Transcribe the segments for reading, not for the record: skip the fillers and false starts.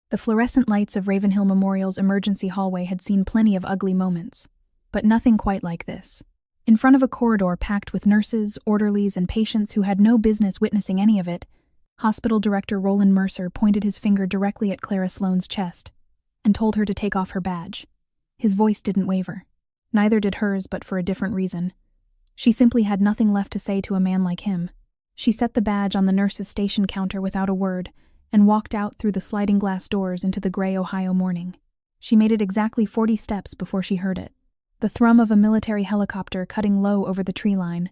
The fluorescent lights of Ravenhill Memorial's emergency hallway had seen plenty of ugly moments, but nothing quite like this. In front of a corridor packed with nurses, orderlies, and patients who had no business witnessing any of it, Hospital Director Roland Mercer pointed his finger directly at Clara Sloane's chest and told her to take off her badge. His voice didn't waver. Neither did hers, but for a different reason. She simply had nothing left to say to a man like him. She set the badge on the nurse's station counter without a word and walked out through the sliding glass doors into the gray Ohio morning. She made it exactly 40 steps before she heard it. The thrum of a military helicopter cutting low over the tree line.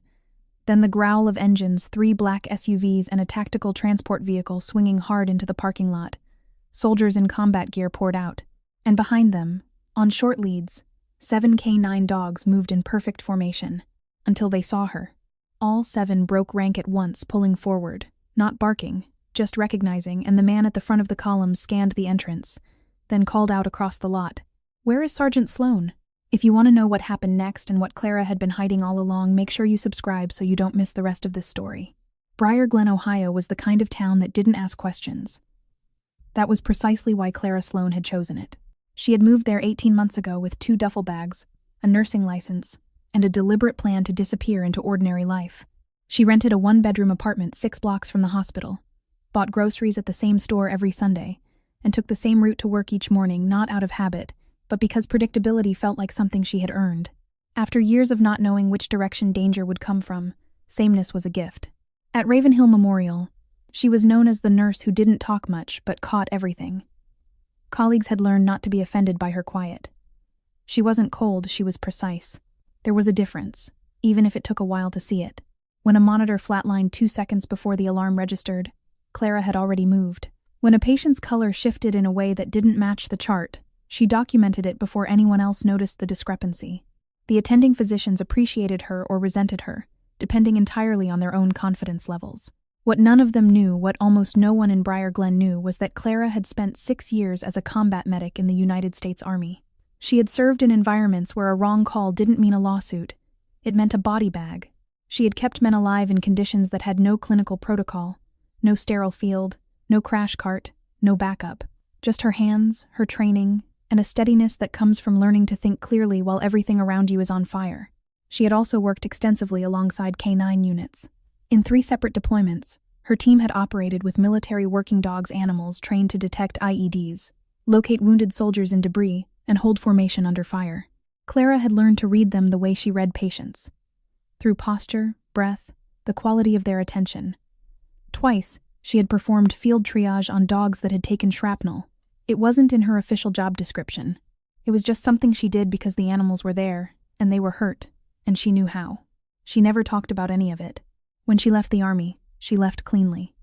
Then the growl of engines, 3 black SUVs and a tactical transport vehicle swinging hard into the parking lot. Soldiers in combat gear poured out. And behind them, on short leads, 7 K9 dogs moved in perfect formation. Until they saw her. All 7 broke rank at once, pulling forward, not barking, just recognizing, and the man at the front of the column scanned the entrance, then called out across the lot, "Where is Sergeant Sloane?" If you want to know what happened next and what Clara had been hiding all along, make sure you subscribe so you don't miss the rest of this story. Briar Glen, Ohio was the kind of town that didn't ask questions. That was precisely why Clara Sloane had chosen it. She had moved there 18 months ago with 2 duffel bags, a nursing license, and a deliberate plan to disappear into ordinary life. She rented a 1-bedroom apartment 6 blocks from the hospital, bought groceries at the same store every Sunday, and took the same route to work each morning, not out of habit, but because predictability felt like something she had earned. After years of not knowing which direction danger would come from, sameness was a gift. At Ravenhill Memorial, she was known as the nurse who didn't talk much but caught everything. Colleagues had learned not to be offended by her quiet. She wasn't cold, she was precise. There was a difference, even if it took a while to see it. When a monitor flatlined 2 seconds before the alarm registered, Clara had already moved. When a patient's color shifted in a way that didn't match the chart, she documented it before anyone else noticed the discrepancy. The attending physicians appreciated her or resented her, depending entirely on their own confidence levels. What none of them knew, what almost no one in Briar Glen knew, was that Clara had spent 6 years as a combat medic in the United States Army. She had served in environments where a wrong call didn't mean a lawsuit. It meant a body bag. She had kept men alive in conditions that had no clinical protocol, no sterile field, no crash cart, no backup. Just her hands, her training, and a steadiness that comes from learning to think clearly while everything around you is on fire. She had also worked extensively alongside K9 units. In 3 separate deployments, her team had operated with military working dogs animals trained to detect IEDs, locate wounded soldiers in debris, and hold formation under fire. Clara had learned to read them the way she read patients. Through posture, breath, the quality of their attention. Twice, she had performed field triage on dogs that had taken shrapnel. It wasn't in her official job description. It was just something she did because the animals were there, and they were hurt, and she knew how. She never talked about any of it. When she left the Army, she left cleanly.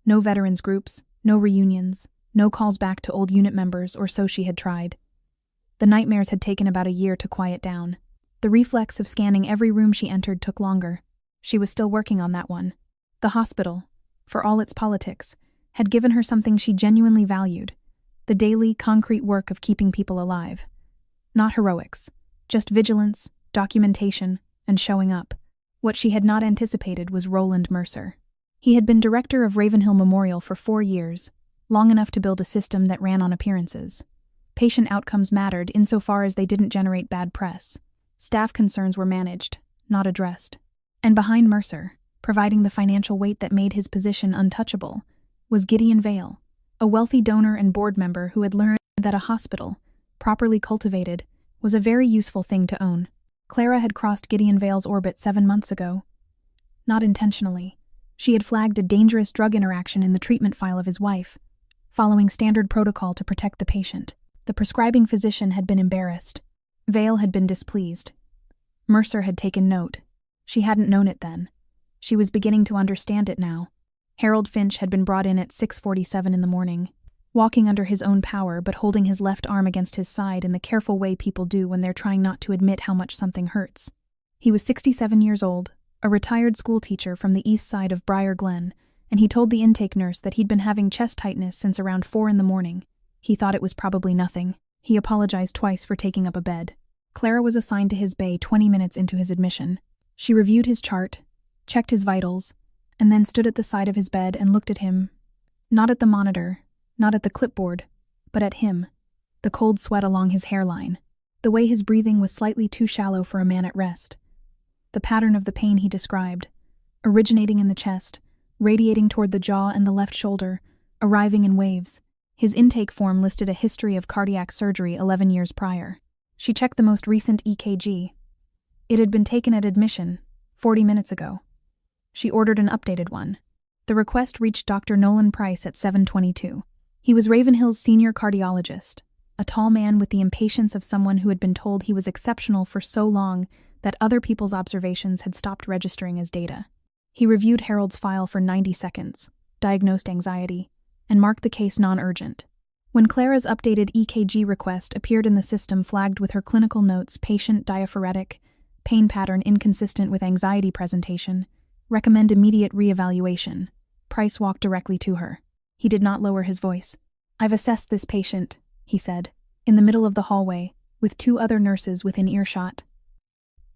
No veterans groups, no reunions, no calls back to old unit members, or so she had tried. The nightmares had taken about a year to quiet down. The reflex of scanning every room she entered took longer. She was still working on that one. The hospital, for all its politics, had given her something she genuinely valued: the daily, concrete work of keeping people alive. Not heroics, just vigilance, documentation, and showing up. What she had not anticipated was Roland Mercer. He had been director of Ravenhill Memorial for 4 years, long enough to build a system that ran on appearances. Patient outcomes mattered insofar as they didn't generate bad press. Staff concerns were managed, not addressed. And behind Mercer, providing the financial weight that made his position untouchable, was Gideon Vale, a wealthy donor and board member who had learned that a hospital, properly cultivated, was a very useful thing to own. Clara had crossed Gideon Vale's orbit 7 months ago. Not intentionally. She had flagged a dangerous drug interaction in the treatment file of his wife, following standard protocol to protect the patient. The prescribing physician had been embarrassed. Vale had been displeased. Mercer had taken note. She hadn't known it then. She was beginning to understand it now. Harold Finch had been brought in at 6:47 in the morning, walking under his own power but holding his left arm against his side in the careful way people do when they're trying not to admit how much something hurts. He was 67 years old, a retired schoolteacher from the east side of Briar Glen, and he told the intake nurse that he'd been having chest tightness since around 4 in the morning. He thought it was probably nothing. He apologized twice for taking up a bed. Clara was assigned to his bay 20 minutes into his admission. She reviewed his chart, checked his vitals, and then stood at the side of his bed and looked at him. Not at the monitor, not at the clipboard, but at him, the cold sweat along his hairline, the way his breathing was slightly too shallow for a man at rest. The pattern of the pain he described, originating in the chest, radiating toward the jaw and the left shoulder, arriving in waves. His intake form listed a history of cardiac surgery 11 years prior. She checked the most recent EKG. It had been taken at admission, 40 minutes ago. She ordered an updated one. The request reached Dr. Nolan Price at 7:22. He was Ravenhill's senior cardiologist, a tall man with the impatience of someone who had been told he was exceptional for so long that other people's observations had stopped registering as data. He reviewed Harold's file for 90 seconds, diagnosed anxiety, and marked the case non-urgent. When Clara's updated EKG request appeared in the system flagged with her clinical notes patient diaphoretic, pain pattern inconsistent with anxiety presentation, recommend immediate re-evaluation, Price walked directly to her. He did not lower his voice. "I've assessed this patient," he said, in the middle of the hallway, with 2 other nurses within earshot.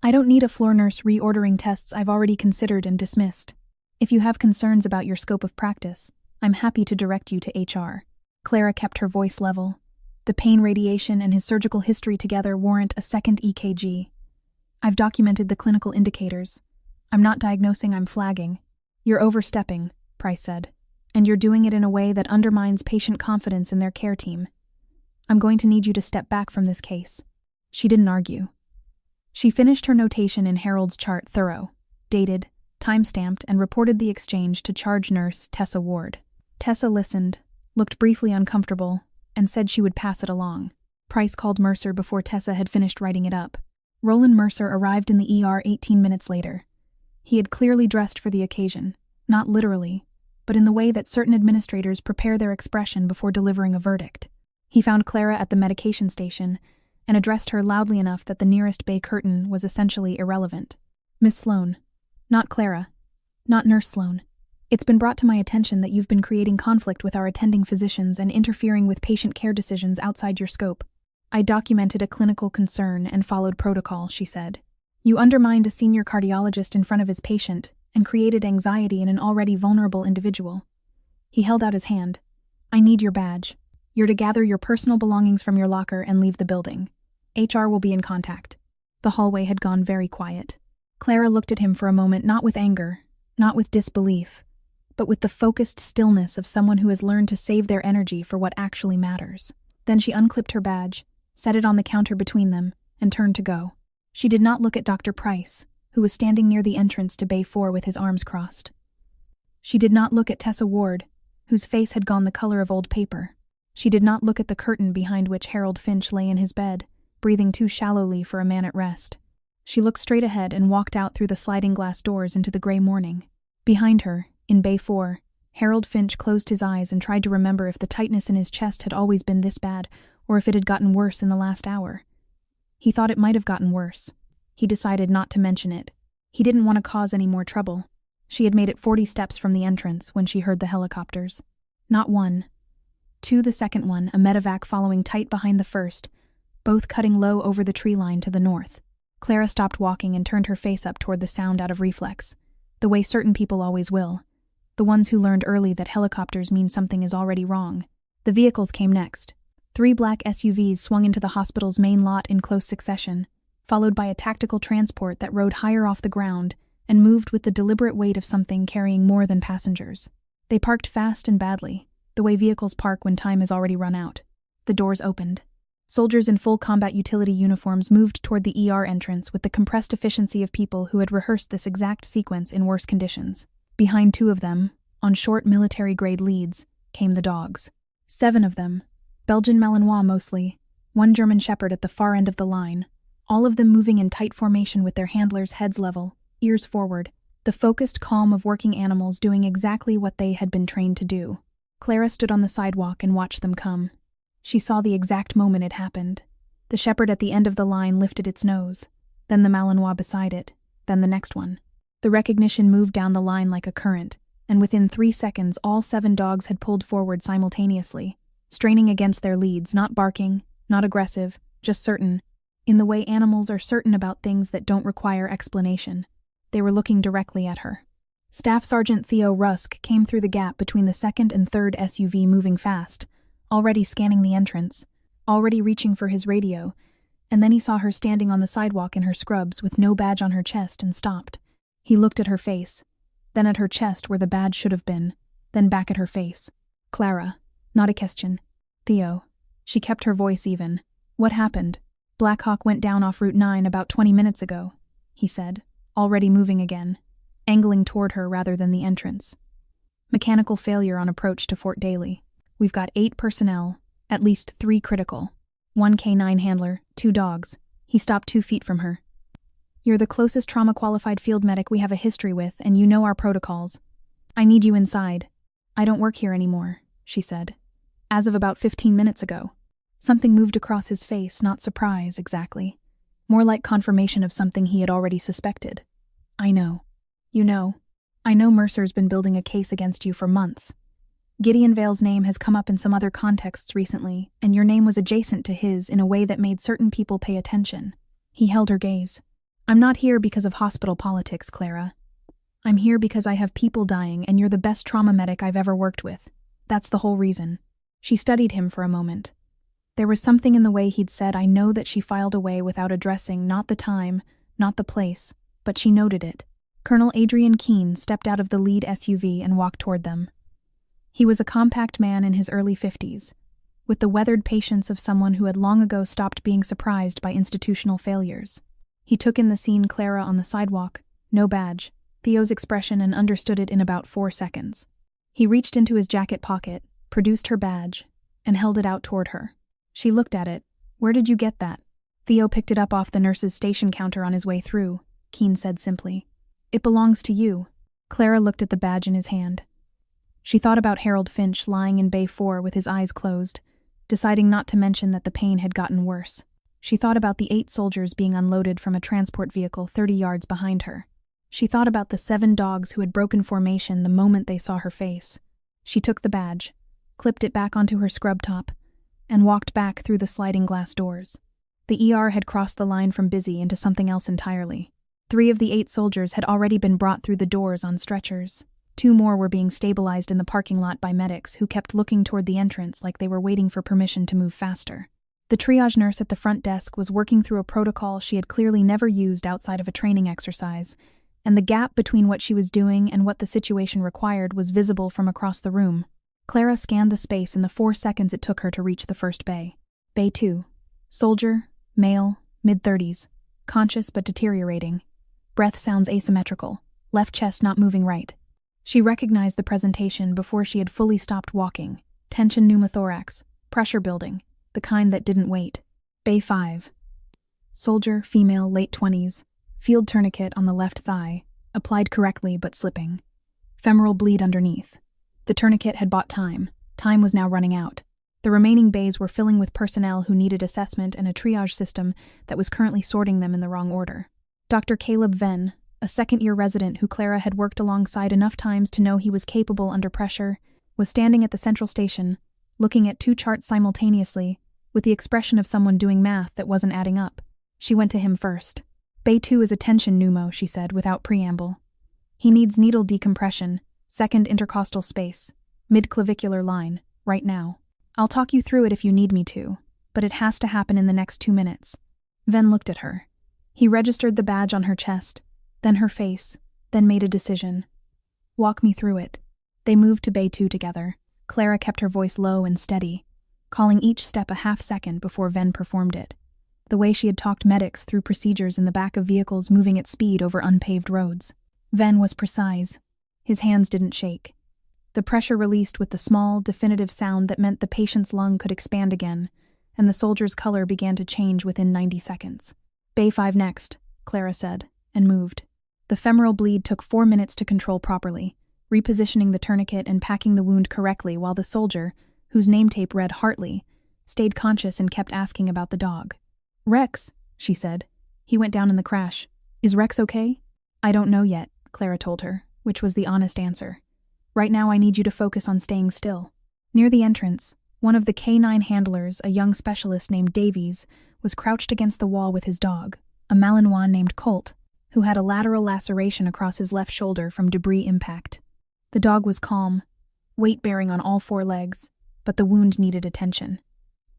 "I don't need a floor nurse reordering tests I've already considered and dismissed. If you have concerns about your scope of practice, I'm happy to direct you to HR." Clara kept her voice level. The pain radiation and his surgical history together warrant a second EKG. "I've documented the clinical indicators. I'm not diagnosing, I'm flagging." "You're overstepping," Price said, "and you're doing it in a way that undermines patient confidence in their care team. I'm going to need you to step back from this case." She didn't argue. She finished her notation in Harold's chart thorough, dated, time-stamped, and reported the exchange to charge nurse Tessa Ward. Tessa listened, looked briefly uncomfortable, and said she would pass it along. Price called Mercer before Tessa had finished writing it up. Roland Mercer arrived in the ER 18 minutes later. He had clearly dressed for the occasion, not literally, but in the way that certain administrators prepare their expression before delivering a verdict. He found Clara at the medication station and addressed her loudly enough that the nearest bay curtain was essentially irrelevant. "Miss Sloane." "Not Clara. Not Nurse Sloane. It's been brought to my attention that you've been creating conflict with our attending physicians and interfering with patient care decisions outside your scope." "I documented a clinical concern and followed protocol," she said. "You undermined a senior cardiologist in front of his patient and created anxiety in an already vulnerable individual." He held out his hand. "I need your badge. You're to gather your personal belongings from your locker and leave the building. HR will be in contact." The hallway had gone very quiet. Clara looked at him for a moment, not with anger, not with disbelief, but with the focused stillness of someone who has learned to save their energy for what actually matters. Then she unclipped her badge, set it on the counter between them, and turned to go. She did not look at Dr. Price, who was standing near the entrance to Bay 4 with his arms crossed. She did not look at Tessa Ward, whose face had gone the color of old paper. She did not look at the curtain behind which Harold Finch lay in his bed, breathing too shallowly for a man at rest. She looked straight ahead and walked out through the sliding glass doors into the gray morning. Behind her, in Bay 4, Harold Finch closed his eyes and tried to remember if the tightness in his chest had always been this bad, or if it had gotten worse in the last hour. He thought it might have gotten worse. He decided not to mention it. He didn't want to cause any more trouble. She had made it 40 steps from the entrance when she heard the helicopters. Not one. 2, the second one, a medevac following tight behind the first, both cutting low over the tree line to the north. Clara stopped walking and turned her face up toward the sound out of reflex, the way certain people always will, the ones who learned early that helicopters mean something is already wrong. The vehicles came next. 3 black SUVs swung into the hospital's main lot in close succession, followed by a tactical transport that rode higher off the ground and moved with the deliberate weight of something carrying more than passengers. They parked fast and badly, the way vehicles park when time has already run out. The doors opened. Soldiers in full combat utility uniforms moved toward the ER entrance with the compressed efficiency of people who had rehearsed this exact sequence in worse conditions. Behind 2 of them, on short military-grade leads, came the dogs. 7 of them, Belgian Malinois mostly, 1 German Shepherd at the far end of the line, all of them moving in tight formation with their handlers' heads level, ears forward, the focused calm of working animals doing exactly what they had been trained to do. Clara stood on the sidewalk and watched them come. She saw the exact moment it happened. The shepherd at the end of the line lifted its nose, then the Malinois beside it, then the next one. The recognition moved down the line like a current, and within 3 seconds all 7 dogs had pulled forward simultaneously, straining against their leads, not barking, not aggressive, just certain, in the way animals are certain about things that don't require explanation. They were looking directly at her. Staff Sergeant Theo Rusk came through the gap between the second and third SUV moving fast, already scanning the entrance, already reaching for his radio, and then he saw her standing on the sidewalk in her scrubs with no badge on her chest and stopped. He looked at her face, then at her chest where the badge should have been, then back at her face. Clara, not a question. Theo. She kept her voice even. What happened? Blackhawk went down off Route 9 about 20 minutes ago, he said, already moving again, angling toward her rather than the entrance. Mechanical failure on approach to Fort Daly. We've got 8 personnel, at least 3 critical. 1 K9 handler, 2 dogs. He stopped 2 feet from her. You're the closest trauma-qualified field medic we have a history with, and you know our protocols. I need you inside. I don't work here anymore, she said. As of about 15 minutes ago. Something moved across his face, not surprise, exactly. More like confirmation of something he had already suspected. I know. You know. I know Mercer's been building a case against you for months. Gideon Vale's name has come up in some other contexts recently, and your name was adjacent to his in a way that made certain people pay attention. He held her gaze. I'm not here because of hospital politics, Clara. I'm here because I have people dying and you're the best trauma medic I've ever worked with. That's the whole reason. She studied him for a moment. There was something in the way he'd said I know that she filed away without addressing not the time, not the place, but she noted it. Colonel Adrian Keene stepped out of the lead SUV and walked toward them. He was a compact man in his early 50s, with the weathered patience of someone who had long ago stopped being surprised by institutional failures. He took in the scene Clara on the sidewalk, no badge, Theo's expression, and understood it in about 4 seconds. He reached into his jacket pocket, produced her badge, and held it out toward her. She looked at it. Where did you get that? Theo picked it up off the nurse's station counter on his way through, Keene said simply. It belongs to you. Clara looked at the badge in his hand. She thought about Harold Finch lying in Bay 4 with his eyes closed, deciding not to mention that the pain had gotten worse. She thought about the 8 soldiers being unloaded from a transport vehicle 30 yards behind her. She thought about the 7 dogs who had broken formation the moment they saw her face. She took the badge, clipped it back onto her scrub top, and walked back through the sliding glass doors. The ER had crossed the line from busy into something else entirely. 3 of the 8 soldiers had already been brought through the doors on stretchers. 2 more were being stabilized in the parking lot by medics who kept looking toward the entrance like they were waiting for permission to move faster. The triage nurse at the front desk was working through a protocol she had clearly never used outside of a training exercise, and the gap between what she was doing and what the situation required was visible from across the room. Clara scanned the space in the 4 seconds it took her to reach the first bay. Bay 2. Soldier, male, mid-30s, conscious but deteriorating. Breath sounds asymmetrical, left chest not moving right. She recognized the presentation before she had fully stopped walking. Tension pneumothorax, pressure building, the kind that didn't wait. Bay 5. Soldier, female, late 20s, field tourniquet on the left thigh, applied correctly but slipping. Femoral bleed underneath. The tourniquet had bought time. Time was now running out. The remaining bays were filling with personnel who needed assessment and a triage system that was currently sorting them in the wrong order. Dr. Caleb Venn, a second-year resident who Clara had worked alongside enough times to know he was capable under pressure, was standing at the central station, looking at 2 charts simultaneously, with the expression of someone doing math that wasn't adding up. She went to him first. Bay 2 is a tension pneumo, she said, without preamble. He needs needle decompression, second intercostal space, mid-clavicular line, right now. I'll talk you through it if you need me to, but it has to happen in the next 2 minutes. Venn looked at her. He registered the badge on her chest, then her face, then made a decision. Walk me through it. They moved to Bay 2 together. Clara kept her voice low and steady, calling each step a half-second before Venn performed it. The way she had talked medics through procedures in the back of vehicles moving at speed over unpaved roads. Venn was precise. His hands didn't shake. The pressure released with the small, definitive sound that meant the patient's lung could expand again, and the soldier's color began to change within 90 seconds. Bay 5 next, Clara said, and moved. The femoral bleed took 4 minutes to control properly, repositioning the tourniquet and packing the wound correctly while the soldier, whose name tape read Hartley, stayed conscious and kept asking about the dog. Rex, she said. He went down in the crash. Is Rex okay? I don't know yet, Clara told her, which was the honest answer. Right now I need you to focus on staying still. Near the entrance, one of the K9 handlers, a young specialist named Davies, was crouched against the wall with his dog, a Malinois named Colt, who had a lateral laceration across his left shoulder from debris impact. The dog was calm, weight-bearing on all 4 legs, but the wound needed attention.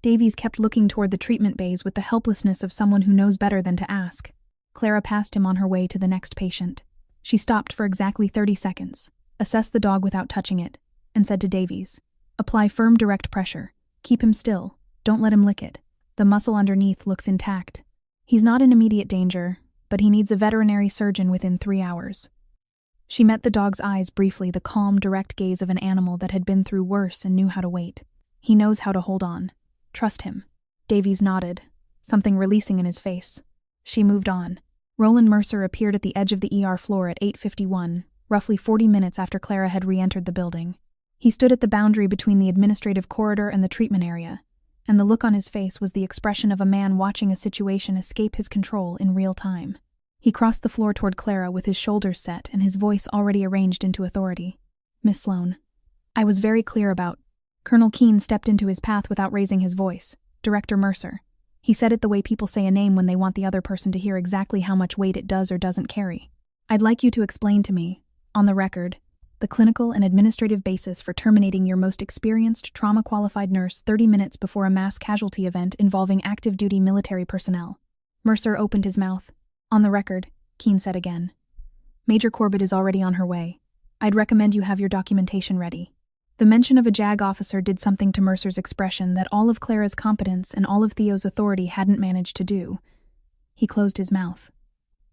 Davies kept looking toward the treatment bays with the helplessness of someone who knows better than to ask. Clara passed him on her way to the next patient. She stopped for exactly 30 seconds, assessed the dog without touching it, and said to Davies, "Apply firm direct pressure. Keep him still. Don't let him lick it. The muscle underneath looks intact. He's not in immediate danger, but he needs a veterinary surgeon within 3 hours." She met the dog's eyes briefly, the calm, direct gaze of an animal that had been through worse and knew how to wait. "He knows how to hold on. Trust him." Davies nodded, something releasing in his face. She moved on. Roland Mercer appeared at the edge of the ER floor at 8:51, roughly 40 minutes after Clara had re-entered the building. He stood at the boundary between the administrative corridor and the treatment area, and the look on his face was the expression of a man watching a situation escape his control in real time. He crossed the floor toward Clara with his shoulders set and his voice already arranged into authority. "Miss Sloane, I was very clear about—" Colonel Keene stepped into his path without raising his voice. "Director Mercer." He said it the way people say a name when they want the other person to hear exactly how much weight it does or doesn't carry. "I'd like you to explain to me, on the record, the clinical and administrative basis for terminating your most experienced trauma-qualified nurse 30 minutes before a mass casualty event involving active-duty military personnel." Mercer opened his mouth. "On the record," Keene said again. "Major Corbett is already on her way. I'd recommend you have your documentation ready." The mention of a JAG officer did something to Mercer's expression that all of Clara's competence and all of Theo's authority hadn't managed to do. He closed his mouth.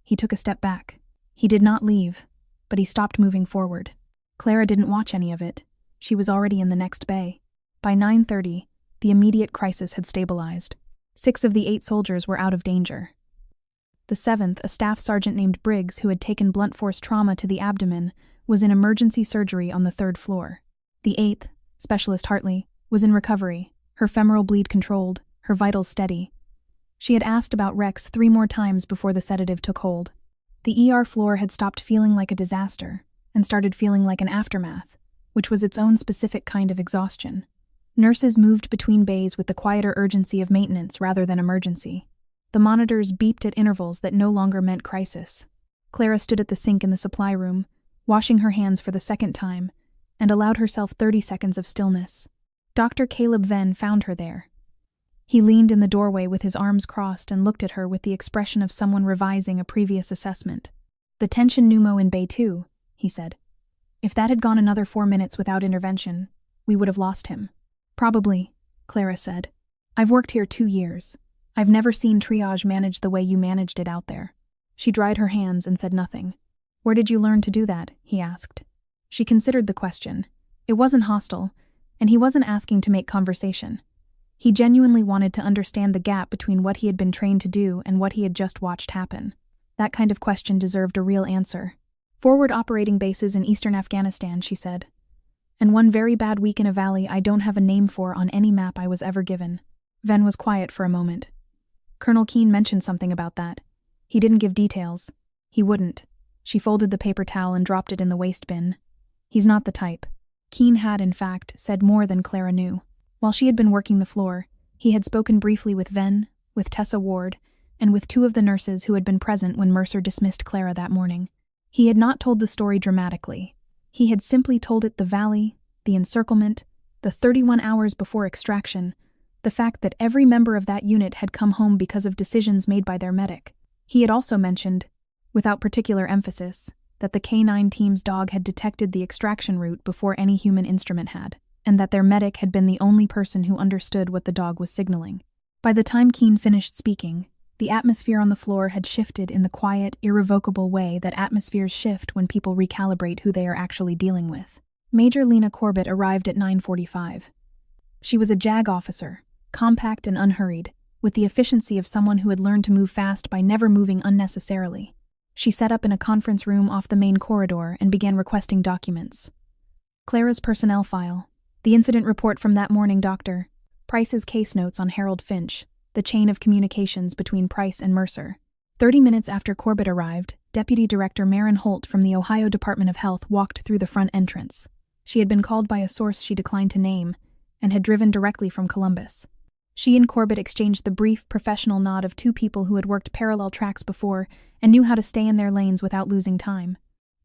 He took a step back. He did not leave, but he stopped moving forward. Clara didn't watch any of it. She was already in the next bay. By 9:30, the immediate crisis had stabilized. 6 of the 8 soldiers were out of danger. The 7th, a staff sergeant named Briggs who had taken blunt force trauma to the abdomen, was in emergency surgery on the 3rd floor. The 8th, Specialist Hartley, was in recovery, her femoral bleed controlled, her vitals steady. She had asked about Rex 3 more times before the sedative took hold. The ER floor had stopped feeling like a disaster and started feeling like an aftermath, which was its own specific kind of exhaustion. Nurses moved between bays with the quieter urgency of maintenance rather than emergency. The monitors beeped at intervals that no longer meant crisis. Clara stood at the sink in the supply room, washing her hands for the 2nd time, and allowed herself 30 seconds of stillness. Dr. Caleb Venn found her there. He leaned in the doorway with his arms crossed and looked at her with the expression of someone revising a previous assessment. "The tension pneumo in Bay 2, he said. "If that had gone another 4 minutes without intervention, we would have lost him." "Probably," Clara said. "I've worked here 2 years. I've never seen triage managed the way you managed it out there." She dried her hands and said nothing. "Where did you learn to do that?" he asked. She considered the question. It wasn't hostile, and he wasn't asking to make conversation. He genuinely wanted to understand the gap between what he had been trained to do and what he had just watched happen. That kind of question deserved a real answer. "Forward operating bases in eastern Afghanistan," she said. "And one very bad week in a valley I don't have a name for on any map I was ever given." Venn was quiet for a moment. "Colonel Keene mentioned something about that. He didn't give details. He wouldn't." She folded the paper towel and dropped it in the waste bin. "He's not the type." Keene had, in fact, said more than Clara knew. While she had been working the floor, he had spoken briefly with Venn, with Tessa Ward, and with 2 of the nurses who had been present when Mercer dismissed Clara that morning. He had not told the story dramatically. He had simply told it the valley, the encirclement, the 31 hours before extraction, the fact that every member of that unit had come home because of decisions made by their medic. He had also mentioned, without particular emphasis, that the K9 team's dog had detected the extraction route before any human instrument had, and that their medic had been the only person who understood what the dog was signaling. By the time Keene finished speaking, the atmosphere on the floor had shifted in the quiet, irrevocable way that atmospheres shift when people recalibrate who they are actually dealing with. Major Lena Corbett arrived at 9:45. She was a JAG officer, compact and unhurried, with the efficiency of someone who had learned to move fast by never moving unnecessarily. She set up in a conference room off the main corridor and began requesting documents. Clara's personnel file, the incident report from that morning, Dr. Price's case notes on Harold Finch, the chain of communications between Price and Mercer. 30 minutes after Corbett arrived, Deputy Director Maren Holt from the Ohio Department of Health walked through the front entrance. She had been called by a source she declined to name and had driven directly from Columbus. She and Corbett exchanged the brief, professional nod of 2 people who had worked parallel tracks before and knew how to stay in their lanes without losing time.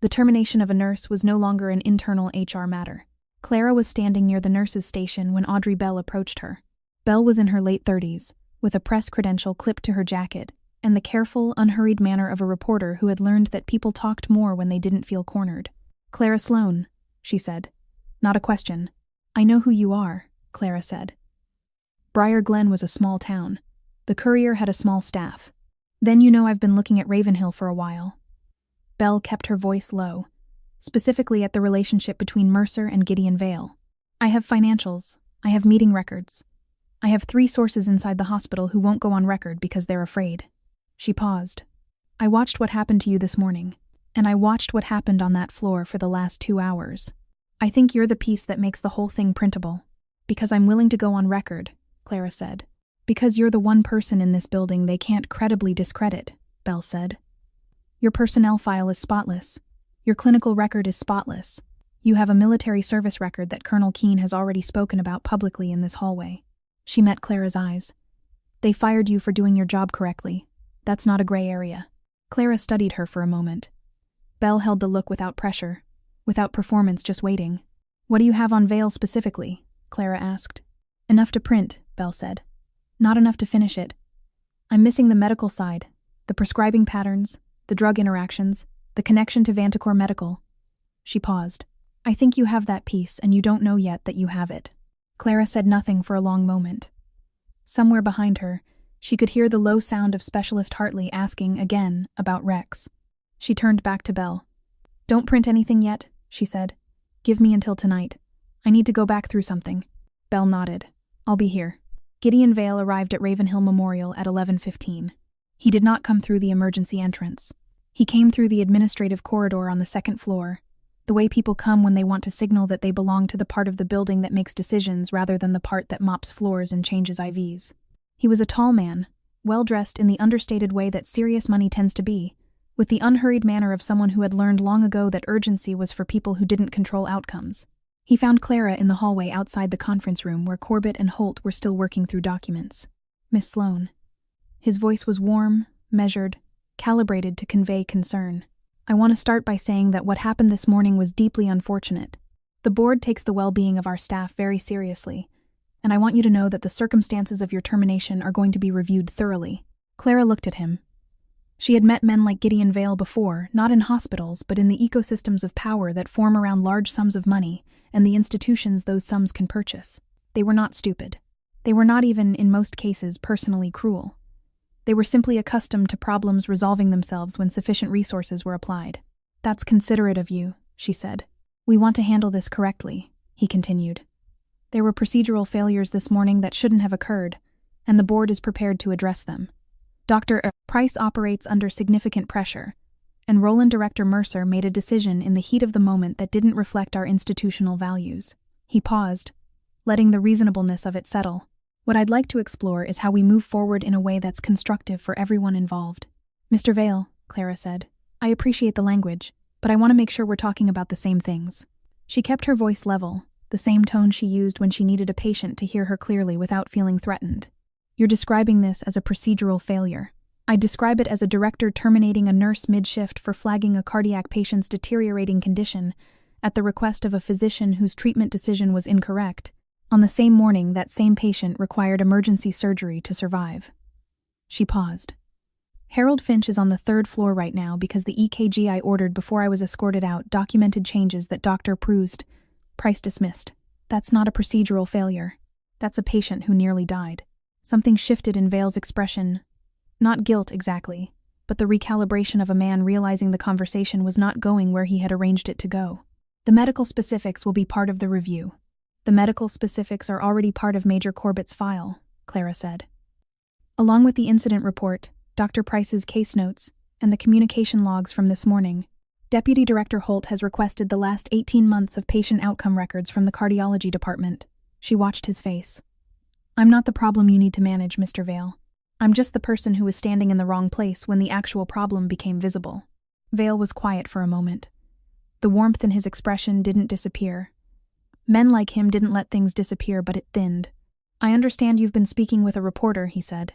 The termination of a nurse was no longer an internal HR matter. Clara was standing near the nurse's station when Audrey Bell approached her. Bell was in her late 30s, with a press credential clipped to her jacket, and the careful, unhurried manner of a reporter who had learned that people talked more when they didn't feel cornered. "Clara Sloan," she said. "Not a question." "I know who you are," Clara said. Briar Glen was a small town. The Courier had a small staff. "Then you know I've been looking at Ravenhill for a while." Bell kept her voice low, specifically at the relationship between Mercer and Gideon Vale. "I have financials. I have meeting records. I have 3 sources inside the hospital who won't go on record because they're afraid." She paused. "I watched what happened to you this morning, and I watched what happened on that floor for the last 2 hours. I think you're the piece that makes the whole thing printable. Because I'm willing to go on record," Clara said. "Because you're the one person in this building they can't credibly discredit," Bell said. "Your personnel file is spotless. Your clinical record is spotless. You have a military service record that Colonel Keene has already spoken about publicly in this hallway." She met Clara's eyes. "They fired you for doing your job correctly. That's not a gray area." Clara studied her for a moment. Bell held the look without pressure, without performance, just waiting. "What do you have on Vale specifically?" Clara asked. "Enough to print," Bell said. "Not enough to finish it. I'm missing the medical side, the prescribing patterns, the drug interactions, the connection to Vanticor Medical." She paused. "I think you have that piece, and you don't know yet that you have it." Clara said nothing for a long moment. Somewhere behind her, she could hear the low sound of Specialist Hartley asking again about Rex. She turned back to Bell. "Don't print anything yet," she said. "Give me until tonight. I need to go back through something." Bell nodded. "I'll be here." Gideon Vale arrived at Ravenhill Memorial at 11:15. He did not come through the emergency entrance. He came through the administrative corridor on the 2nd floor, the way people come when they want to signal that they belong to the part of the building that makes decisions rather than the part that mops floors and changes IVs. He was a tall man, well-dressed in the understated way that serious money tends to be, with the unhurried manner of someone who had learned long ago that urgency was for people who didn't control outcomes. He found Clara in the hallway outside the conference room where Corbett and Holt were still working through documents. "Miss Sloan." His voice was warm, measured, calibrated to convey concern. "I want to start by saying that what happened this morning was deeply unfortunate. The board takes the well-being of our staff very seriously, and I want you to know that the circumstances of your termination are going to be reviewed thoroughly." Clara looked at him. She had met men like Gideon Vale before, not in hospitals, but in the ecosystems of power that form around large sums of money and the institutions those sums can purchase. They were not stupid. They were not even, in most cases, personally cruel. They were simply accustomed to problems resolving themselves when sufficient resources were applied. "That's considerate of you," she said. "We want to handle this correctly," he continued. "There were procedural failures this morning that shouldn't have occurred, and the board is prepared to address them. Dr. Price operates under significant pressure, and Roland Director Mercer made a decision in the heat of the moment that didn't reflect our institutional values." He paused, letting the reasonableness of it settle. "What I'd like to explore is how we move forward in a way that's constructive for everyone involved." "Mr. Vale," Clara said, "I appreciate the language, but I want to make sure we're talking about the same things." She kept her voice level, the same tone she used when she needed a patient to hear her clearly without feeling threatened. "You're describing this as a procedural failure. I describe it as a director terminating a nurse mid-shift for flagging a cardiac patient's deteriorating condition at the request of a physician whose treatment decision was incorrect. On the same morning, that same patient required emergency surgery to survive." She paused. "Harold Finch is on the 3rd floor right now because the EKG I ordered before I was escorted out documented changes that Dr. Price dismissed. That's not a procedural failure. That's a patient who nearly died." Something shifted in Vale's expression. Not guilt exactly, but the recalibration of a man realizing the conversation was not going where he had arranged it to go. "The medical specifics will be part of the review." "The medical specifics are already part of Major Corbett's file," Clara said. "Along with the incident report, Dr. Price's case notes, and the communication logs from this morning, Deputy Director Holt has requested the last 18 months of patient outcome records from the cardiology department." She watched his face. "I'm not the problem you need to manage, Mr. Vale. I'm just the person who was standing in the wrong place when the actual problem became visible." Vale was quiet for a moment. The warmth in his expression didn't disappear. Men like him didn't let things disappear, but it thinned. "I understand you've been speaking with a reporter," he said.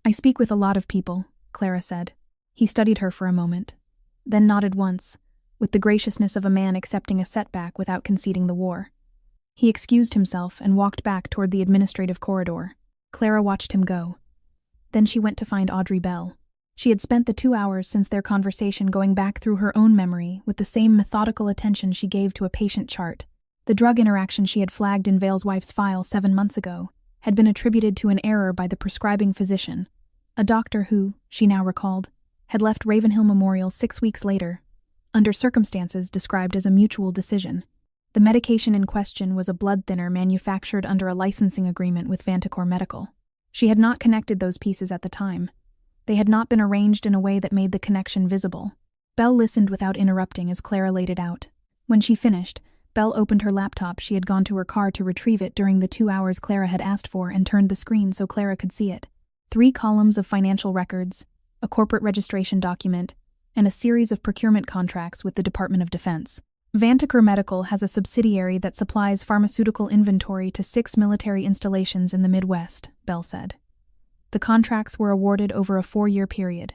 "I speak with a lot of people," Clara said. He studied her for a moment, then nodded once, with the graciousness of a man accepting a setback without conceding the war. He excused himself and walked back toward the administrative corridor. Clara watched him go. Then she went to find Audrey Bell. She had spent the 2 hours since their conversation going back through her own memory with the same methodical attention she gave to a patient chart. The drug interaction she had flagged in Vale's wife's file 7 months ago had been attributed to an error by the prescribing physician, a doctor who, she now recalled, had left Ravenhill Memorial 6 weeks later, under circumstances described as a mutual decision. The medication in question was a blood thinner manufactured under a licensing agreement with Crownwell Medical. She had not connected those pieces at the time. They had not been arranged in a way that made the connection visible. Bell listened without interrupting as Clara laid it out. When she finished, Bell opened her laptop. She had gone to her car to retrieve it during the 2 hours Clara had asked for and turned the screen so Clara could see it. 3 columns of financial records, a corporate registration document, and a series of procurement contracts with the Department of Defense. Crownwell Medical has a subsidiary that supplies pharmaceutical inventory to 6 military installations in the Midwest, Bell said. The contracts were awarded over a 4-year period.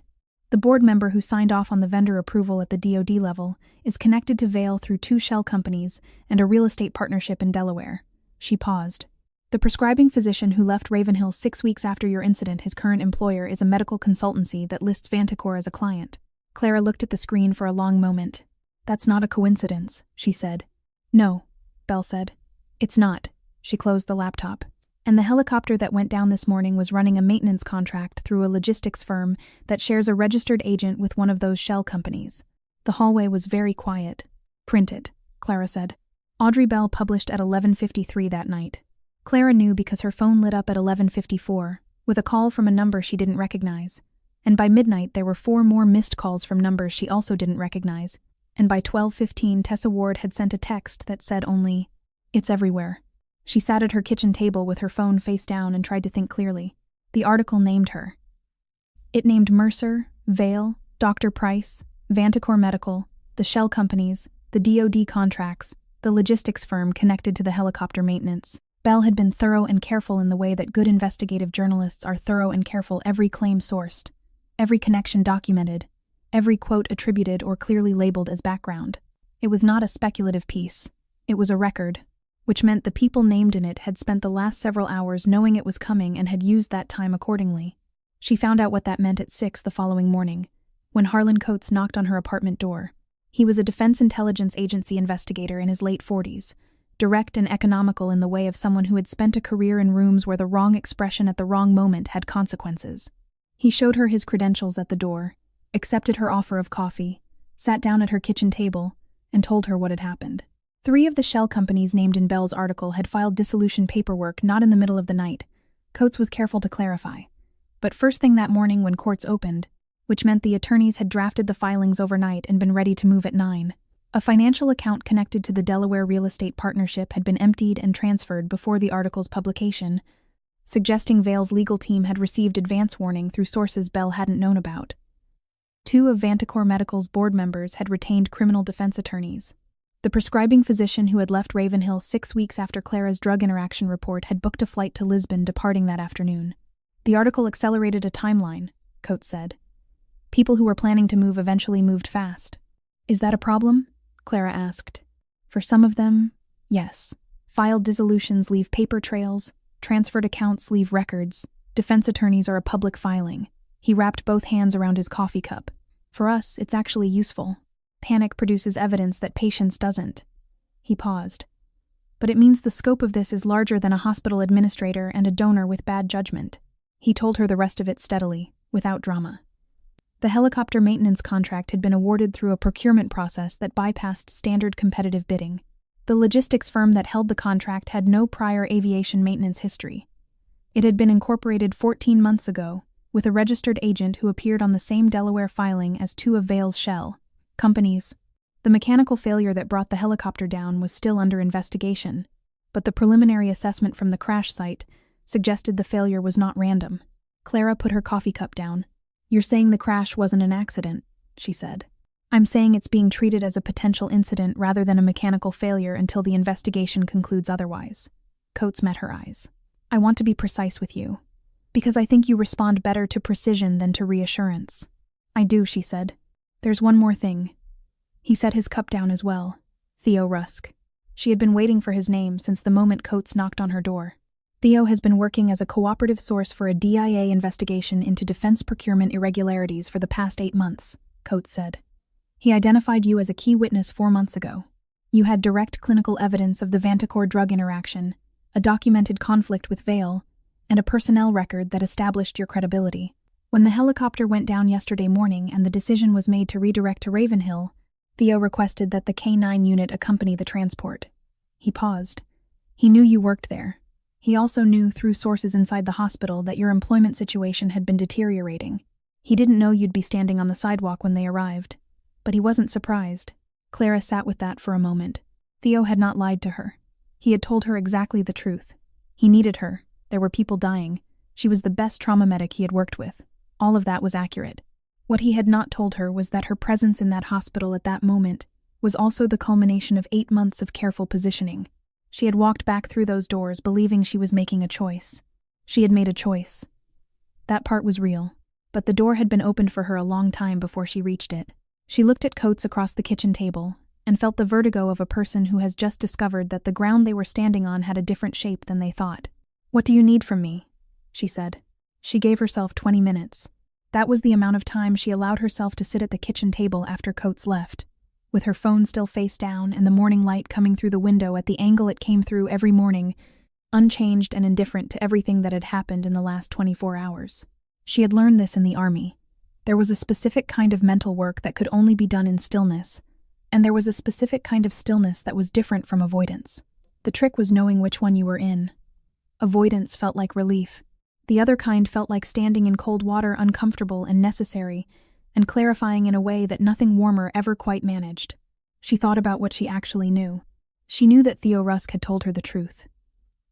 The board member who signed off on the vendor approval at the DoD level is connected to Vale through 2 shell companies and a real estate partnership in Delaware. She paused. The prescribing physician who left Ravenhill 6 weeks after your incident, his current employer, is a medical consultancy that lists Vanticor as a client. Clara looked at the screen for a long moment. That's not a coincidence, she said. No, Bell said. It's not. She closed the laptop. And the helicopter that went down this morning was running a maintenance contract through a logistics firm that shares a registered agent with one of those shell companies. The hallway was very quiet. Print it, Clara said. Audrey Bell published at 11:53 that night. Clara knew because her phone lit up at 11:54, with a call from a number she didn't recognize. And by midnight there were 4 more missed calls from numbers she also didn't recognize. And by 12:15 Tessa Ward had sent a text that said only, "It's everywhere." She sat at her kitchen table with her phone face down and tried to think clearly. The article named her. It named Mercer, Vale, Dr. Price, Vanticor Medical, the shell companies, the DoD contracts, the logistics firm connected to the helicopter maintenance. Bell had been thorough and careful in the way that good investigative journalists are thorough and careful, every claim sourced, every connection documented, every quote attributed or clearly labeled as background. It was not a speculative piece. It was a record, which meant the people named in it had spent the last several hours knowing it was coming and had used that time accordingly. She found out what that meant at 6 the following morning, when Harlan Coates knocked on her apartment door. He was a Defense Intelligence Agency investigator in his late 40s, direct and economical in the way of someone who had spent a career in rooms where the wrong expression at the wrong moment had consequences. He showed her his credentials at the door, accepted her offer of coffee, sat down at her kitchen table, and told her what had happened. 3 of the shell companies named in Bell's article had filed dissolution paperwork not in the middle of the night. Coates was careful to clarify. But first thing that morning when courts opened, which meant the attorneys had drafted the filings overnight and been ready to move at 9. A financial account connected to the Delaware Real Estate Partnership had been emptied and transferred before the article's publication, suggesting Vale's legal team had received advance warning through sources Bell hadn't known about. 2 of Vanticor Medical's board members had retained criminal defense attorneys. The prescribing physician who had left Ravenhill 6 weeks after Clara's drug interaction report had booked a flight to Lisbon, departing that afternoon. The article accelerated a timeline, Coates said. People who were planning to move eventually moved fast. Is that a problem? Clara asked. For some of them, yes. Filed dissolutions leave paper trails, transferred accounts leave records, defense attorneys are a public filing. He wrapped both hands around his coffee cup. For us, it's actually useful. Panic produces evidence that patience doesn't. He paused. But it means the scope of this is larger than a hospital administrator and a donor with bad judgment. He told her the rest of it steadily, without drama. The helicopter maintenance contract had been awarded through a procurement process that bypassed standard competitive bidding. The logistics firm that held the contract had no prior aviation maintenance history. It had been incorporated 14 months ago, with a registered agent who appeared on the same Delaware filing as 2 of Vale's shell companies. The mechanical failure that brought the helicopter down was still under investigation, but the preliminary assessment from the crash site suggested the failure was not random. Clara put her coffee cup down. You're saying the crash wasn't an accident, she said. I'm saying it's being treated as a potential incident rather than a mechanical failure until the investigation concludes otherwise. Coates met her eyes. I want to be precise with you, because I think you respond better to precision than to reassurance. I do, she said. There's one more thing. He set his cup down as well. Theo Rusk. She had been waiting for his name since the moment Coates knocked on her door. Theo has been working as a cooperative source for a DIA investigation into defense procurement irregularities for the past 8 months, Coates said. He identified you as a key witness 4 months ago. You had direct clinical evidence of the Vantacor drug interaction, a documented conflict with Vale, and a personnel record that established your credibility. When the helicopter went down yesterday morning and the decision was made to redirect to Ravenhill, Theo requested that the K9 unit accompany the transport. He paused. He knew you worked there. He also knew through sources inside the hospital that your employment situation had been deteriorating. He didn't know you'd be standing on the sidewalk when they arrived. But he wasn't surprised. Clara sat with that for a moment. Theo had not lied to her. He had told her exactly the truth. He needed her. There were people dying. She was the best trauma medic he had worked with. All of that was accurate. What he had not told her was that her presence in that hospital at that moment was also the culmination of 8 months of careful positioning. She had walked back through those doors believing she was making a choice. She had made a choice. That part was real. But the door had been opened for her a long time before she reached it. She looked at Coates across the kitchen table and felt the vertigo of a person who has just discovered that the ground they were standing on had a different shape than they thought. "What do you need from me?" she said. She gave herself 20 minutes. That was the amount of time she allowed herself to sit at the kitchen table after Coates left, with her phone still face down and the morning light coming through the window at the angle it came through every morning, unchanged and indifferent to everything that had happened in the last 24 hours. She had learned this in the army. There was a specific kind of mental work that could only be done in stillness, and there was a specific kind of stillness that was different from avoidance. The trick was knowing which one you were in. Avoidance felt like relief. The other kind felt like standing in cold water, uncomfortable and necessary, and clarifying in a way that nothing warmer ever quite managed. She thought about what she actually knew. She knew that Theo Rusk had told her the truth.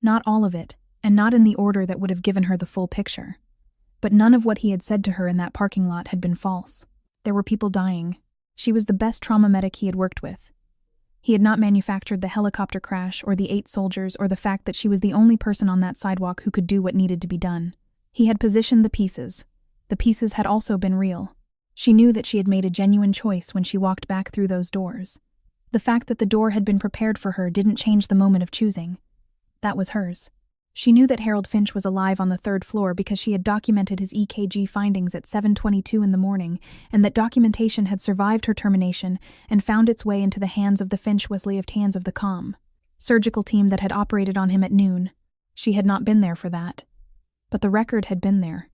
Not all of it, and not in the order that would have given her the full picture. But none of what he had said to her in that parking lot had been false. There were people dying. She was the best trauma medic he had worked with. He had not manufactured the helicopter crash or the 8 soldiers or the fact that she was the only person on that sidewalk who could do what needed to be done. He had positioned the pieces. The pieces had also been real. She knew that she had made a genuine choice when she walked back through those doors. The fact that the door had been prepared for her didn't change the moment of choosing. That was hers. She knew that Harold Finch was alive on the 3rd floor because she had documented his EKG findings at 7:22 in the morning, and that documentation had survived her termination and found its way into the hands of the Finch-Wesleyeved hands of the COM surgical team that had operated on him at noon. She had not been there for that. But the record had been there.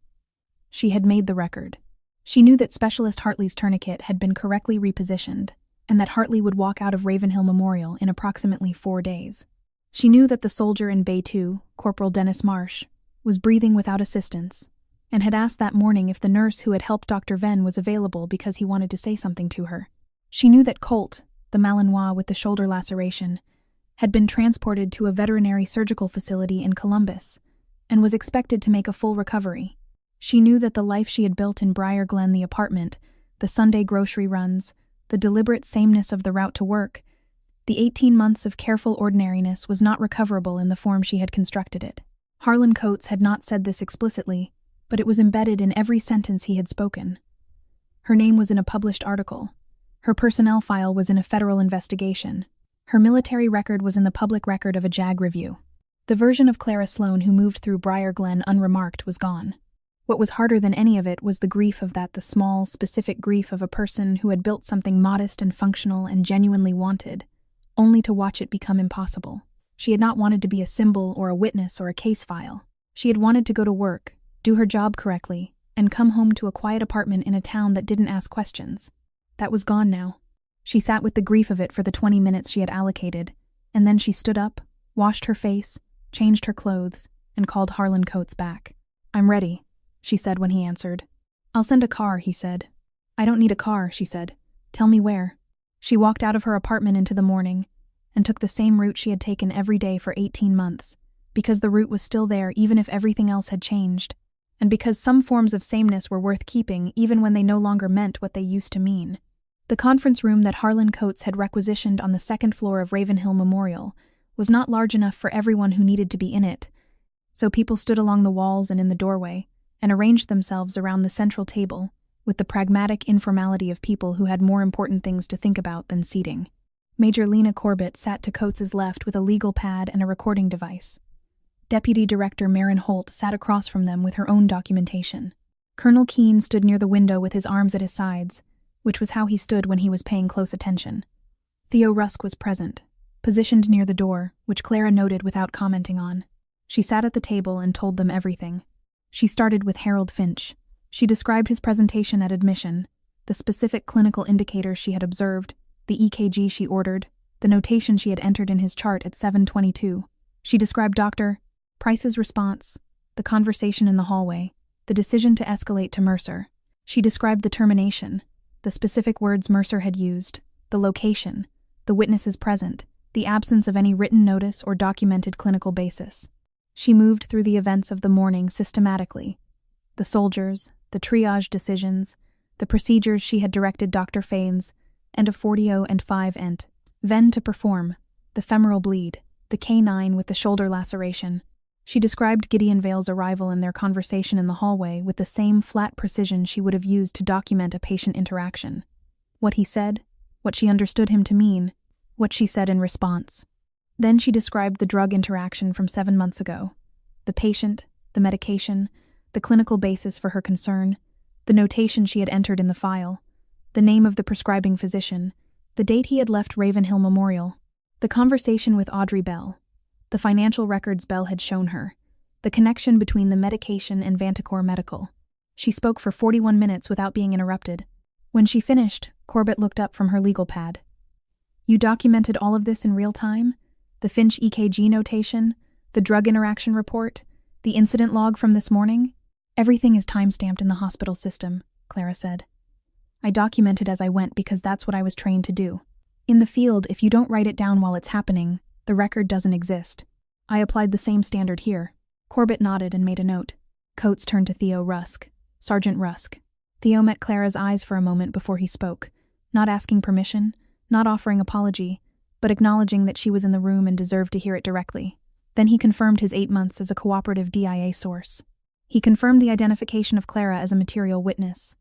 She had made the record. She knew that Specialist Hartley's tourniquet had been correctly repositioned, and that Hartley would walk out of Ravenhill Memorial in approximately 4 days. She knew that the soldier in Bay 2, Corporal Dennis Marsh, was breathing without assistance, and had asked that morning if the nurse who had helped Dr. Venn was available because he wanted to say something to her. She knew that Colt, the Malinois with the shoulder laceration, had been transported to a veterinary surgical facility in Columbus, and was expected to make a full recovery. She knew that the life she had built in Briar Glen, the apartment, the Sunday grocery runs, the deliberate sameness of the route to work, the 18 months of careful ordinariness was not recoverable in the form she had constructed it. Harlan Coates had not said this explicitly, but it was embedded in every sentence he had spoken. Her name was in a published article. Her personnel file was in a federal investigation. Her military record was in the public record of a JAG review. The version of Clara Sloan who moved through Briar Glen unremarked was gone. What was harder than any of it was the grief of that, the small, specific grief of a person who had built something modest and functional and genuinely wanted, only to watch it become impossible. She had not wanted to be a symbol or a witness or a case file. She had wanted to go to work, do her job correctly, and come home to a quiet apartment in a town that didn't ask questions. That was gone now. She sat with the grief of it for the 20 minutes she had allocated, and then she stood up, washed her face, changed her clothes, and called Harlan Coates back. "I'm ready," she said when he answered. "I'll send a car," he said. "I don't need a car," she said. "Tell me where." She walked out of her apartment into the morning and took the same route she had taken every day for 18 months, because the route was still there even if everything else had changed, and because some forms of sameness were worth keeping even when they no longer meant what they used to mean. The conference room that Harlan Coates had requisitioned on the 2nd floor of Ravenhill Memorial was not large enough for everyone who needed to be in it, so people stood along the walls and in the doorway and arranged themselves around the central table with the pragmatic informality of people who had more important things to think about than seating. Major Lena Corbett sat to Coates's left with a legal pad and a recording device. Deputy Director Marin Holt sat across from them with her own documentation. Colonel Keene stood near the window with his arms at his sides, which was how he stood when he was paying close attention. Theo Rusk was present, positioned near the door, which Clara noted without commenting on. She sat at the table and told them everything. She started with Harold Finch. She described his presentation at admission, the specific clinical indicators she had observed, the EKG she ordered, the notation she had entered in his chart at 7:22. She described Dr. Price's response, the conversation in the hallway, the decision to escalate to Mercer. She described the termination, the specific words Mercer had used, the location, the witnesses present, the absence of any written notice or documented clinical basis. She moved through the events of the morning systematically. The soldiers, the triage decisions, the procedures she had directed Dr. Faines, and a 40 and 5 ent. Then to perform, the femoral bleed, the K9 with the shoulder laceration. She described Gideon Vale's arrival and their conversation in the hallway with the same flat precision she would have used to document a patient interaction. What he said, what she understood him to mean, what she said in response. Then she described the drug interaction from 7 months ago, the patient, the medication, the clinical basis for her concern, the notation she had entered in the file, the name of the prescribing physician, the date he had left Ravenhill Memorial, the conversation with Audrey Bell, the financial records Bell had shown her, the connection between the medication and Vanticor Medical. She spoke for 41 minutes without being interrupted. When she finished, Corbett looked up from her legal pad. "You documented all of this in real time? The Finch EKG notation, the drug interaction report, the incident log from this morning? Everything is time-stamped in the hospital system," Clara said. "I documented as I went because that's what I was trained to do. In the field, if you don't write it down while it's happening, the record doesn't exist. I applied the same standard here." Corbett nodded and made a note. Coates turned to Theo Rusk. "Sergeant Rusk." Theo met Clara's eyes for a moment before he spoke, not asking permission, not offering apology, but acknowledging that she was in the room and deserved to hear it directly. Then he confirmed his 8 months as a cooperative DIA source. He confirmed the identification of Clara as a material witness.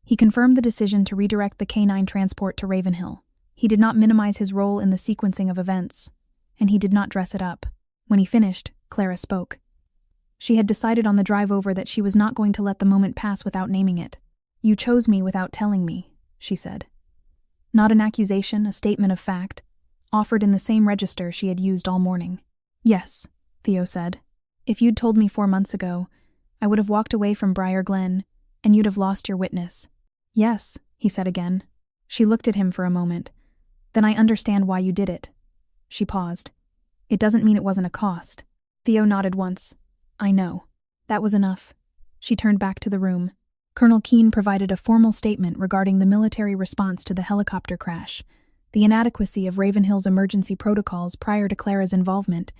He confirmed the decision to redirect the K9 transport to Ravenhill. He did not minimize his role in the sequencing of events, and he did not dress it up. When he finished, Clara spoke. She had decided on the drive over that she was not going to let the moment pass without naming it. "You chose me without telling me," she said. Not an accusation, a statement of fact, offered in the same register she had used all morning. "Yes," Theo said. "If you'd told me 4 months ago, I would have walked away from Briar Glen, and you'd have lost your witness." "Yes," he said again. She looked at him for a moment. "Then I understand why you did it." She paused. "It doesn't mean it wasn't a cost." Theo nodded once. "I know." That was enough. She turned back to the room. Colonel Keene provided a formal statement regarding the military response to the helicopter crash, the inadequacy of Ravenhill's emergency protocols prior to Clara's involvement,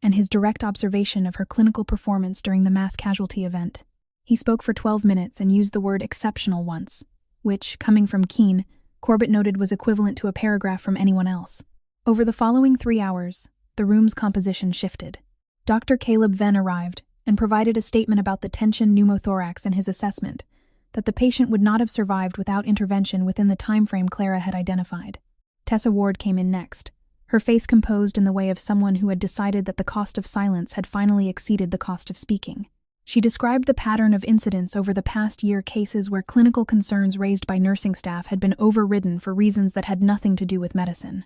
and his direct observation of her clinical performance during the mass casualty event. He spoke for 12 minutes and used the word exceptional once, which, coming from Keene, Corbett noted was equivalent to a paragraph from anyone else. Over the following 3 hours, the room's composition shifted. Dr. Caleb Venn arrived and provided a statement about the tension pneumothorax and his assessment, that the patient would not have survived without intervention within the time frame Clara had identified. Tessa Ward came in next, her face composed in the way of someone who had decided that the cost of silence had finally exceeded the cost of speaking. She described the pattern of incidents over the past year, cases where clinical concerns raised by nursing staff had been overridden for reasons that had nothing to do with medicine.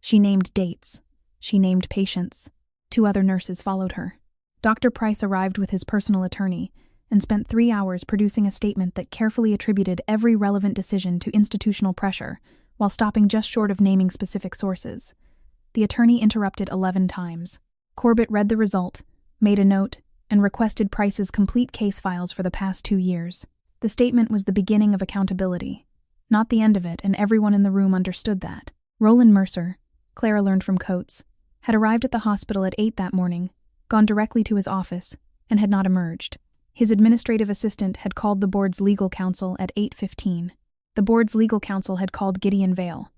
She named dates. She named patients. 2 other nurses followed her. Dr. Price arrived with his personal attorney and spent 3 hours producing a statement that carefully attributed every relevant decision to institutional pressure, while stopping just short of naming specific sources. The attorney interrupted 11 times. Corbett read the result, made a note, and requested Price's complete case files for the past 2 years. The statement was the beginning of accountability, not the end of it, and everyone in the room understood that. Roland Mercer, Clara learned from Coates, had arrived at the hospital at 8 that morning, gone directly to his office, and had not emerged. His administrative assistant had called the board's legal counsel at 8:15. The board's legal counsel had called Gideon Vale.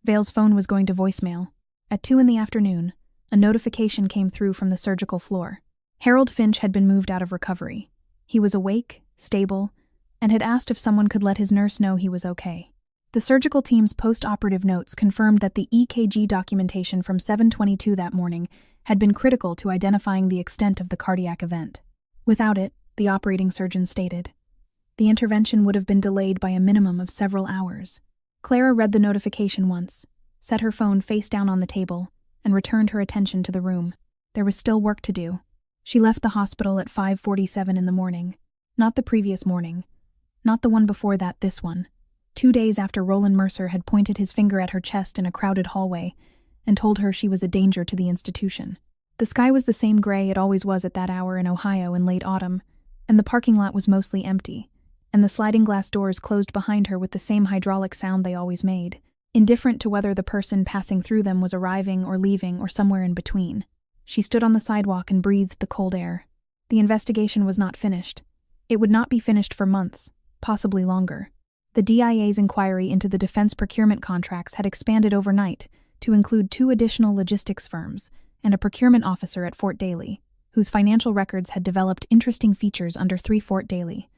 Vale's phone was going to voicemail. At 2 in the afternoon, a notification came through from the surgical floor. Harold Finch had been moved out of recovery. He was awake, stable, and had asked if someone could let his nurse know he was okay. The The surgical team's post-operative notes confirmed that the EKG documentation from 7:22 that morning had been critical to identifying the extent of the cardiac event. Without it, the operating surgeon stated, the intervention would have been delayed by a minimum of several hours. Clara read the notification once, set her phone face down on the table, and returned her attention to the room. There was still work to do. She left the hospital at 5:47 in the morning. Not the previous morning. Not the one before that, this one. 2 days after Roland Mercer had pointed his finger at her chest in a crowded hallway and told her she was a danger to the institution. The sky was the same gray it always was at that hour in Ohio in late autumn, and the parking lot was mostly empty, and the sliding glass doors closed behind her with the same hydraulic sound they always made, indifferent to whether the person passing through them was arriving or leaving or somewhere in between. She stood on the sidewalk and breathed the cold air. The investigation was not finished. It would not be finished for months, possibly longer. The DIA's inquiry into the defense procurement contracts had expanded overnight to include 2 additional logistics firms and a procurement officer at Fort Daly, whose financial records had developed interesting features under 3 Fort Daly.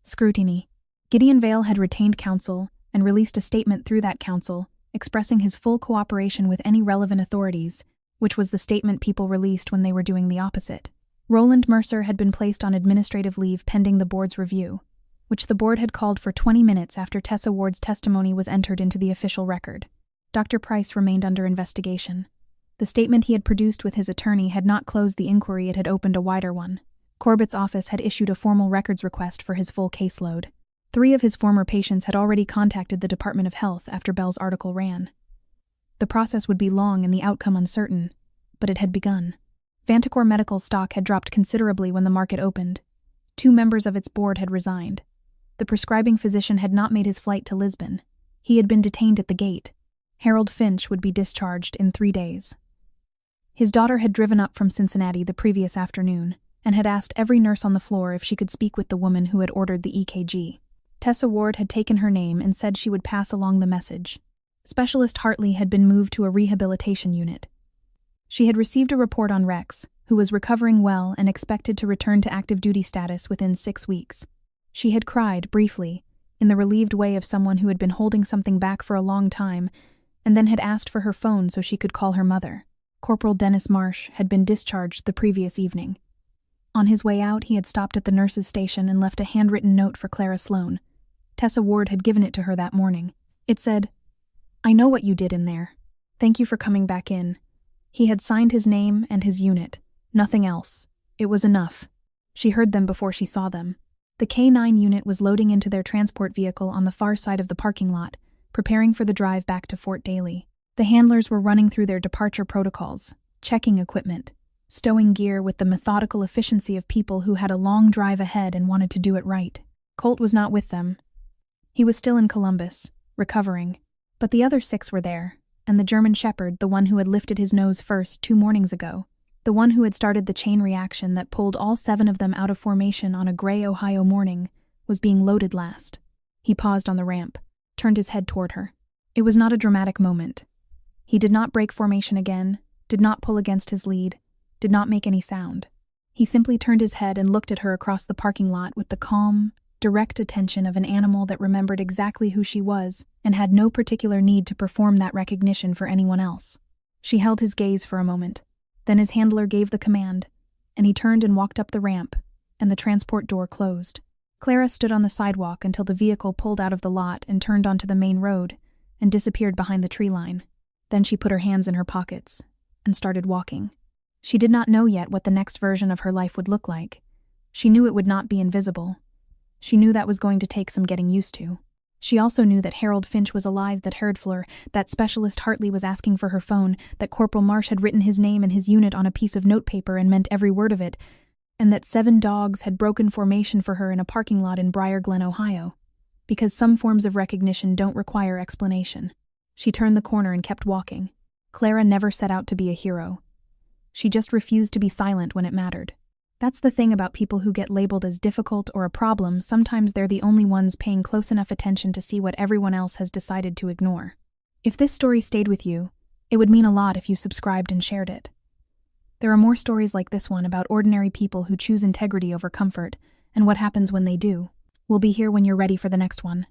Scrutiny. Gideon Vale had retained counsel and released a statement through that counsel expressing his full cooperation with any relevant authorities, which was the statement people released when they were doing the opposite. Roland Mercer had been placed on administrative leave pending the board's review, which the board had called for 20 minutes after Tessa Ward's testimony was entered into the official record. Dr. Price remained under investigation. The statement he had produced with his attorney had not closed the inquiry, it had opened a wider one. Corbett's office had issued a formal records request for his full caseload. 3 of his former patients had already contacted the Department of Health after Bell's article ran. The process would be long and the outcome uncertain, but it had begun. Vanticor Medical's stock had dropped considerably when the market opened. 2 members of its board had resigned. The prescribing physician had not made his flight to Lisbon. He had been detained at the gate. Harold Finch would be discharged in 3 days. His daughter had driven up from Cincinnati the previous afternoon and had asked every nurse on the floor if she could speak with the woman who had ordered the EKG. Tessa Ward had taken her name and said she would pass along the message. Specialist Hartley had been moved to a rehabilitation unit. She had received a report on Rex, who was recovering well and expected to return to active duty status within 6 weeks. She had cried, briefly, in the relieved way of someone who had been holding something back for a long time, and then had asked for her phone so she could call her mother. Corporal Dennis Marsh had been discharged the previous evening. On his way out, he had stopped at the nurse's station and left a handwritten note for Clara Sloan. Tessa Ward had given it to her that morning. It said, "I know what you did in there. Thank you for coming back in." He had signed his name and his unit. Nothing else. It was enough. She heard them before she saw them. The K9 unit was loading into their transport vehicle on the far side of the parking lot, preparing for the drive back to Fort Daly. The handlers were running through their departure protocols, checking equipment, stowing gear with the methodical efficiency of people who had a long drive ahead and wanted to do it right. Colt was not with them. He was still in Columbus, recovering. But the other 6 were there, and the German Shepherd, the one who had lifted his nose first 2 mornings ago, the one who had started the chain reaction that pulled all 7 of them out of formation on a gray Ohio morning, was being loaded last. He paused on the ramp, turned his head toward her. It was not a dramatic moment. He did not break formation again, did not pull against his lead, did not make any sound. He simply turned his head and looked at her across the parking lot with the calm, direct attention of an animal that remembered exactly who she was and had no particular need to perform that recognition for anyone else. She held his gaze for a moment. Then his handler gave the command, and he turned and walked up the ramp, and the transport door closed. Clara stood on the sidewalk until the vehicle pulled out of the lot and turned onto the main road and disappeared behind the tree line. Then she put her hands in her pockets and started walking. She did not know yet what the next version of her life would look like. She knew it would not be invisible. She knew that was going to take some getting used to. She also knew that Harold Finch was alive, that Herdfler, that Specialist Hartley was asking for her phone, that Corporal Marsh had written his name and his unit on a piece of notepaper and meant every word of it, and that 7 dogs had broken formation for her in a parking lot in Briar Glen, Ohio, because some forms of recognition don't require explanation. She turned the corner and kept walking. Clara never set out to be a hero. She just refused to be silent when it mattered. That's the thing about people who get labeled as difficult or a problem. Sometimes they're the only ones paying close enough attention to see what everyone else has decided to ignore. If this story stayed with you, it would mean a lot if you subscribed and shared it. There are more stories like this one about ordinary people who choose integrity over comfort, and what happens when they do. We'll be here when you're ready for the next one.